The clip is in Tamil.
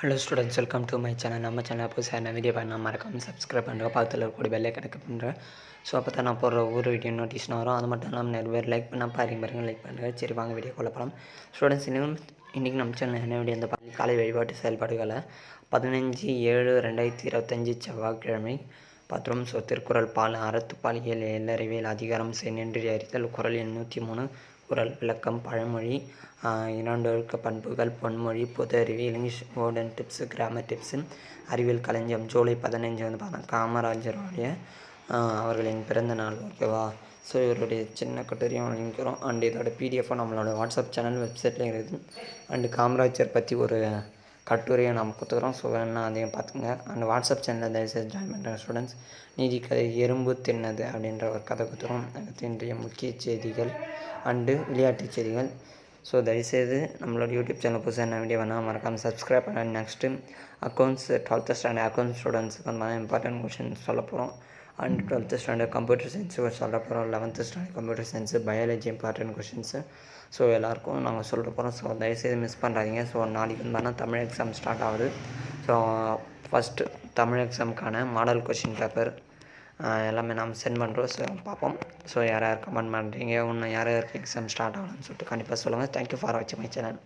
Hello students, welcome to my channel. நம்ம சேனல் புதுசாக என்ன வீடியோ பண்ண மறக்காமல் சப்ஸ்கிரைப் பண்ணுற பக்கத்தில் இருக்கக்கூடிய பெல்லை கிடக்கு பண்ணுறேன். ஸோ அப்போ தான் நான் போடுற ஒவ்வொரு வீடியோ நோட்டிஸ்னா வரும். அது மட்டும் இல்லாமல் நிறைய பேர் லைக் பண்ணால் பாருங்க லைக் பண்ணுங்கள். சரி, வாங்க வீடியோ கொள்ள போகலாம். ஸ்டூடெண்ட்ஸ், இன்றைக்கி நம்ம சேனல் என்ன வீடியோ இந்த காலை வழிபாட்டு செயல்பாடுகளை 15/7/2025 செவ்வாய்க்கிழமை பார்த்துரும். ஸோ திருக்குறள் பால் அறத்துப்பால் எல்லறிவியல் அதிகாரம் நின்று அறிதல் குறள் எண் 103 குறள் விளக்கம் பழமொழி 2 ஒழுக்க பண்புகள் பொன்மொழி பொது அறிவியல் இங்கிலீஷ் வேர்டன் டிப்ஸு கிராமர் டிப்ஸு அறிவியல் களஞ்சியம் ஜூலை 15 வந்து பார்த்தா காமராஜருடைய அவர்களின் பிறந்த நாள். ஓகேவா? ஸோ இவருடைய சின்ன கட்டுரையும் வழங்கிக்கிறோம். அண்ட் இதோட பிடிஎஃபும் நம்மளோட வாட்ஸ்அப் சேனல் வெப்சைட்டில் இருக்குது. அண்டு காமராஜர் பற்றி ஒரு கட்டுரையை நம்ம கொடுத்துக்கிறோம். ஸோ வேணா அதையும் பார்த்துங்க. அண்ட் வாட்ஸ்அப் சேனலில் தயவுசெய்து ஜாயின் பண்ணுற ஸ்டூடெண்ட்ஸ். நீதி கதை எறும்பு தின்னது அப்படின்ற ஒரு கதை கொடுத்துக்கிறோம். இன்றைய முக்கிய செய்திகள் அண்டு விளையாட்டு செய்திகள். ஸோ தயவுசெய்து நம்மளோட யூடியூப் சேனல் புதுசாக என்ன வீடியோ வேணால் மறக்காமல் சப்ஸ்கிரைப் பண்ண. Next accounts 12th standard accounts ஸ்டூடெண்ட்ஸுக்கு வந்து இம்பார்ட்டன்ட் கொஷின் சொல்ல போகிறோம். அண்ட் 12th ஸ்டாண்டர்ட் கம்ப்யூட்டர் சயின்ஸுக்கு சொல்ல போகிறோம். 11th standard computer science biology important questions. So எல்லாேருக்கும் நாங்கள் சொல்ல போகிறோம். ஸோ தயவுசெய்து மிஸ் பண்ணுறாதீங்க. ஸோ நாளைக்கு வந்து தமிழ் எக்ஸாம் ஸ்டார்ட் ஆகுது. ஸோ ஃபஸ்ட்டு தமிழ் எக்ஸாமுக்கான மாடல் கொஷின் பேப்பர் எல்லாமே நாம் சென்ட் பண்ணுறோம். ஸோ பார்ப்போம். ஸோ யார் யார் கமெண்ட் பண்ணுறீங்க, இன்னும் யார் யாருக்கு எக்ஸாம் ஸ்டார்ட் ஆகணும்னு சொல்லிட்டு கண்டிப்பாக சொல்லுங்கள். தேங்க்யூ ஃபார் வாட்சிங் மை சேனல்.